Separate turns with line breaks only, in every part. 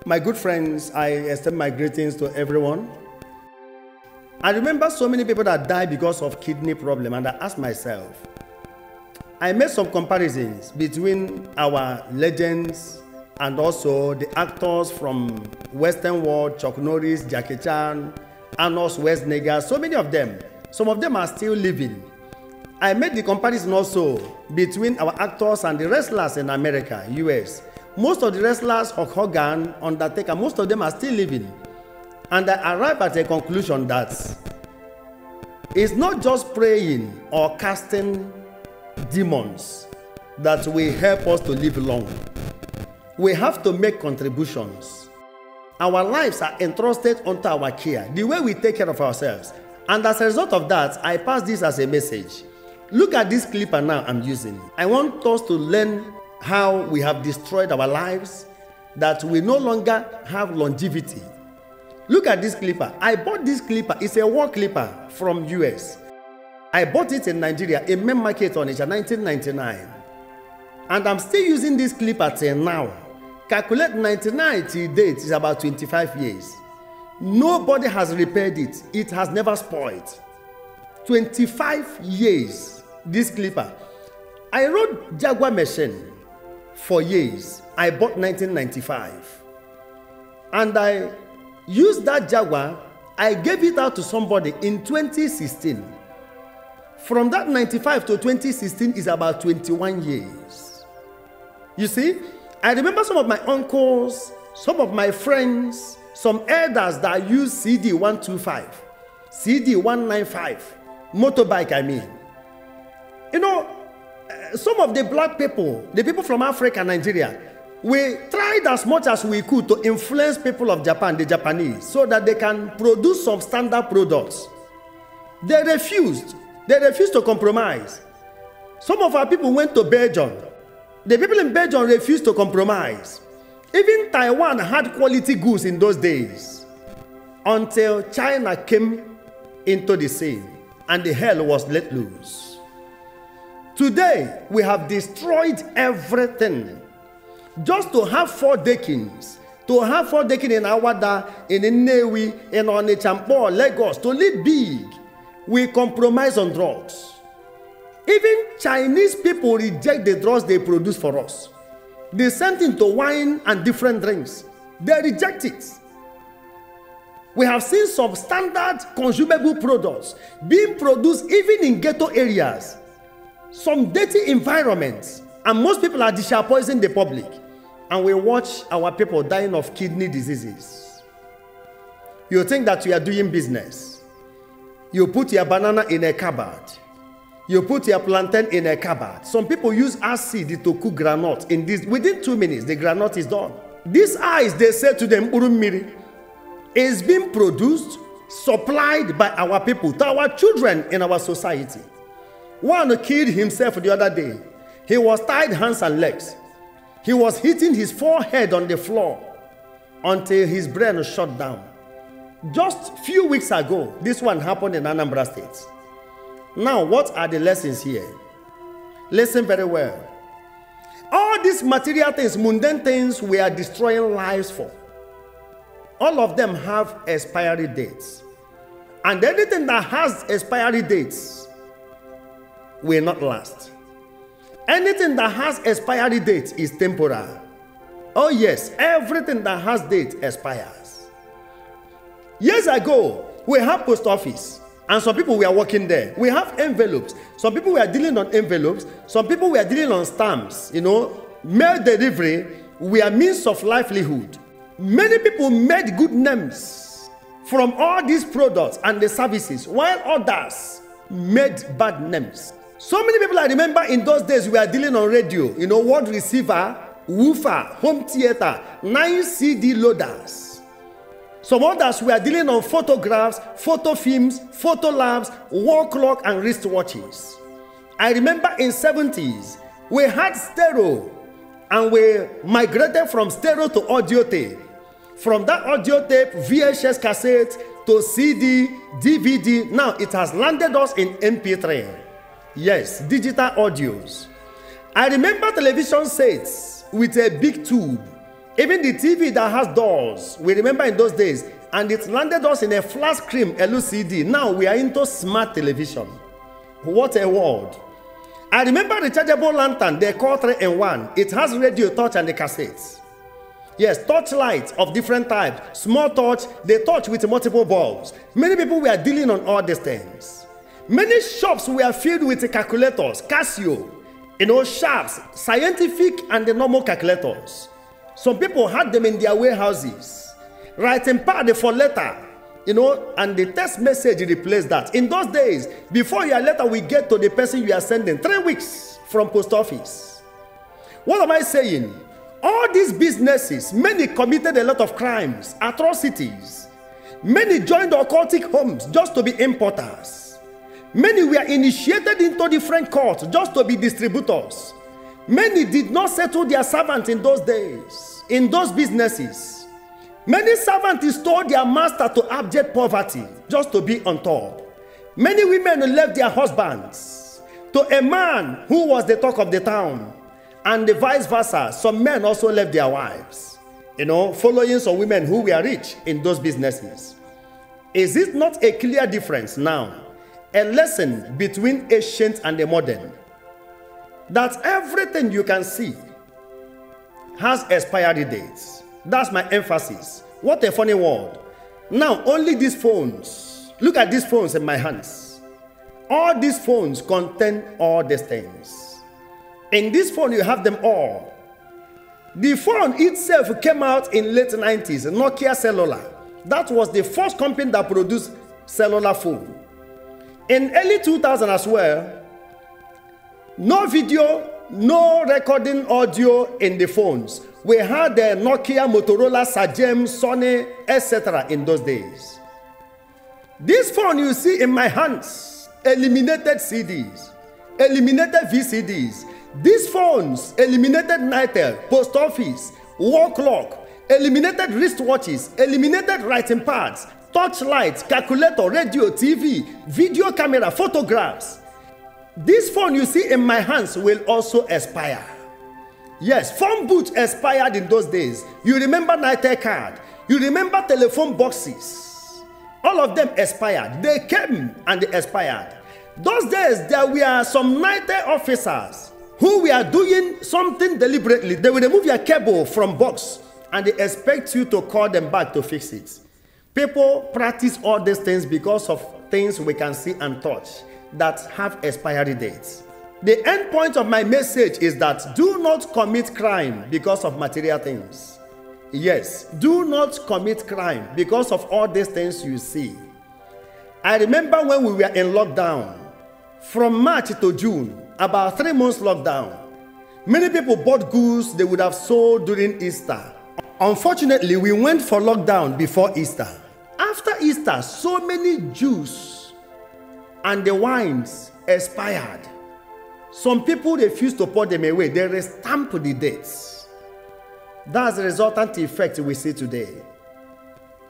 My good friends, I extend my greetings to everyone. I remember so many people that died because of kidney problem, and I asked myself, I made some comparisons between our legends and also the actors from Western world, Chuck Norris, Jackie Chan, Arnold Schwarzenegger, so many of them. Some of them are still living. I made the comparison also between our actors and the wrestlers in America, US. Most of the wrestlers, Hulk Hogan, Undertaker, most of them are still living. And I arrived at a conclusion that it's not just praying or casting demons that will help us to live long. We have to make contributions. Our lives are entrusted unto our care, the way we take care of ourselves. And as a result of that, I pass this as a message. Look at this clipper now I'm using. I want us to learn how we have destroyed our lives, that we no longer have longevity. Look at this clipper. I bought this clipper. It's a wall clipper from US. I bought it in Nigeria, in main market on Onitsha, 1999. And I'm still using this clipper till now. Calculate 99 till date is about 25 years. Nobody has repaired it. It has never spoiled. 25 years, this clipper. I rode Jaguar machine for years. I bought 1995. And I used that Jaguar. I gave it out to somebody in 2016. From that 95 to 2016 is about 21 years. You see, I remember some of my uncles, some of my friends, some elders that use CD 125, CD 195, motorbike, I mean. You know, some of the black people, the people from Africa, Nigeria, we tried as much as we could to influence people of Japan, the Japanese, so that they can produce some standard products. They refused. They refused to compromise. Some of our people went to Belgium. The people in Belgium refused to compromise. Even Taiwan had quality goods in those days, until China came into the scene and the hell was let loose. Today, we have destroyed everything. Just to have 4 dekins, to have 4 dekins in Awada, in Nnewi, in Onitsha, Lagos, to live big, we compromise on drugs. Even Chinese people reject the drugs they produce for us. They send into wine and different drinks. They reject it. We have seen some standard consumable products being produced even in ghetto areas, some dirty environments, and most people are disappointing the public. And we watch our people dying of kidney diseases. You think that you are doing business. You put your banana in a cupboard. You put your plantain in a cupboard. Some people use acid to cook granite. In this, within 2 minutes, the granite is done. This ice, they say to them, Urumiri, is being produced, supplied by our people, to our children in our society. One killed himself the other day. He was tied hands and legs. He was hitting his forehead on the floor until his brain shut down. Just few weeks ago, this one happened in Anambra State. Now, what are the lessons here? Listen very well. All these material things, mundane things we are destroying lives for, all of them have expiry dates. And anything that has expiry dates will not last. Anything that has expiry date is temporary. Oh yes, everything that has date expires. Years ago, we had post office. And some people were working there. We have envelopes. Some people were dealing on envelopes. Some people were dealing on stamps. You know, mail delivery were means of livelihood. Many people made good names from all these products and the services, while others made bad names. So many people I remember in those days were dealing on radio. You know, word receiver, woofer, home theater, 9 CD loaders. Some others were dealing on photographs, photo films, photo labs, wall clock, and wristwatches. I remember in 70s, we had stereo, and we migrated from stereo to audio tape. From that audio tape, VHS cassette, to CD, DVD, now it has landed us in MP3. Yes, digital audios. I remember television sets with a big tube. Even the TV that has doors, we remember in those days, and it landed us in a flat screen LCD. Now we are into smart television. What a world. I remember the rechargeable lantern, they call 3-in-1. It has radio, touch, and the cassettes. Yes, touch lights of different types. Small touch, they touch with multiple bulbs. Many people were dealing on all these things. Many shops were filled with calculators, Casio, sharps, scientific and the normal calculators. Some people had them in their warehouses. Writing pad for letter, and the text message replaced that. In those days, before your letter will get to the person you are sending, 3 weeks from post office. What am I saying? All these businesses, many committed a lot of crimes, atrocities. Many joined occultic homes just to be importers. Many were initiated into different courts just to be distributors. Many did not settle their servants in those days, in those businesses. Many servants restored their master to abject poverty just to be on top. Many women left their husbands to a man who was the talk of the town, and the vice versa. Some men also left their wives, following some women who were rich in those businesses. Is it not a clear difference now? A lesson between ancient and the modern. That everything you can see has expiry dates. That's my emphasis. What a funny word. Now, only these phones. Look at these phones in my hands. All these phones contain all these things. In this phone, you have them all. The phone itself came out in late 90s, Nokia Cellular. That was the first company that produced cellular phone. In early 2000 as well, no video, no recording audio in the phones. We had the Nokia, Motorola, Sagem, Sony, etc. in those days. This phone you see in my hands eliminated CDs, eliminated VCDs. These phones eliminated NITEL, post office, wall clock, eliminated wristwatches, eliminated writing pads, touch lights, calculator, radio, TV, video camera, photographs. This phone you see in my hands will also expire. Yes, phone booths expired in those days. You remember NITEL card. You remember telephone boxes. All of them expired. They came and they expired. Those days, there were some NITEL officers who were doing something deliberately. They will remove your cable from box and they expect you to call them back to fix it. People practice all these things because of things we can see and touch that have expiry dates. The end point of my message is that do not commit crime because of material things. Yes, do not commit crime because of all these things you see. I remember when we were in lockdown, from March to June, about 3 months lockdown, many people bought goods they would have sold during Easter. Unfortunately, we went for lockdown before Easter. After Easter, so many juice and the wines expired. Some people refused to pour them away. They restamped the dates. That's the resultant effect we see today.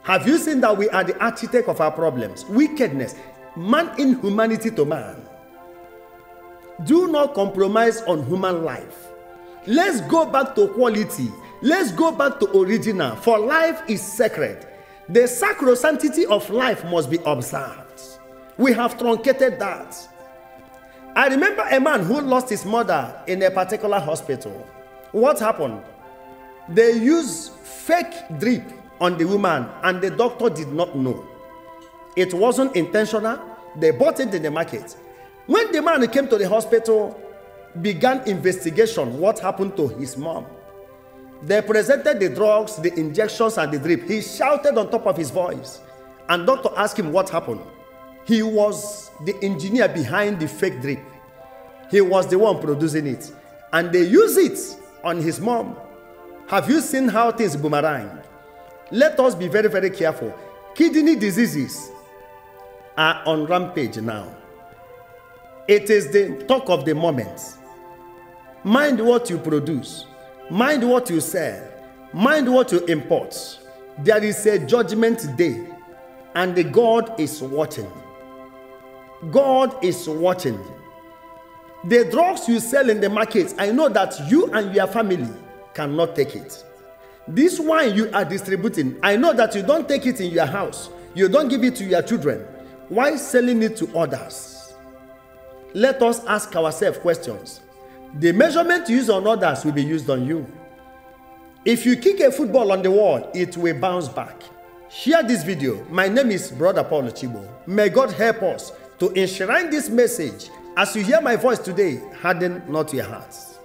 Have you seen that we are the architect of our problems? Wickedness, man inhumanity to man. Do not compromise on human life. Let's go back to quality. Let's go back to original. For life is sacred. The sacrosanctity of life must be observed. We have truncated that. I remember a man who lost his mother in a particular hospital. What happened? They used fake drip on the woman and the doctor did not know. It wasn't intentional. They bought it in the market. When the man came to the hospital, began investigation what happened to his mom. They presented the drugs, the injections, and the drip. He shouted on top of his voice. And doctor asked him what happened. He was the engineer behind the fake drip. He was the one producing it. And they use it on his mom. Have you seen how things boomerang? Let us be very, very careful. Kidney diseases are on rampage now. It is the talk of the moment. Mind what you produce. Mind what you sell. Mind what you import. There is a judgment day. And the God is watching. God is watching. The drugs you sell in the market, I know that you and your family cannot take it. This wine you are distributing, I know that you don't take it in your house. You don't give it to your children. Why selling it to others? Let us ask ourselves questions. The measurement used on others will be used on you. If you kick a football on the wall, it will bounce back. Share this video. My name is Brother Paul Chibo. May God help us to enshrine this message. As you hear my voice today, harden not your hearts.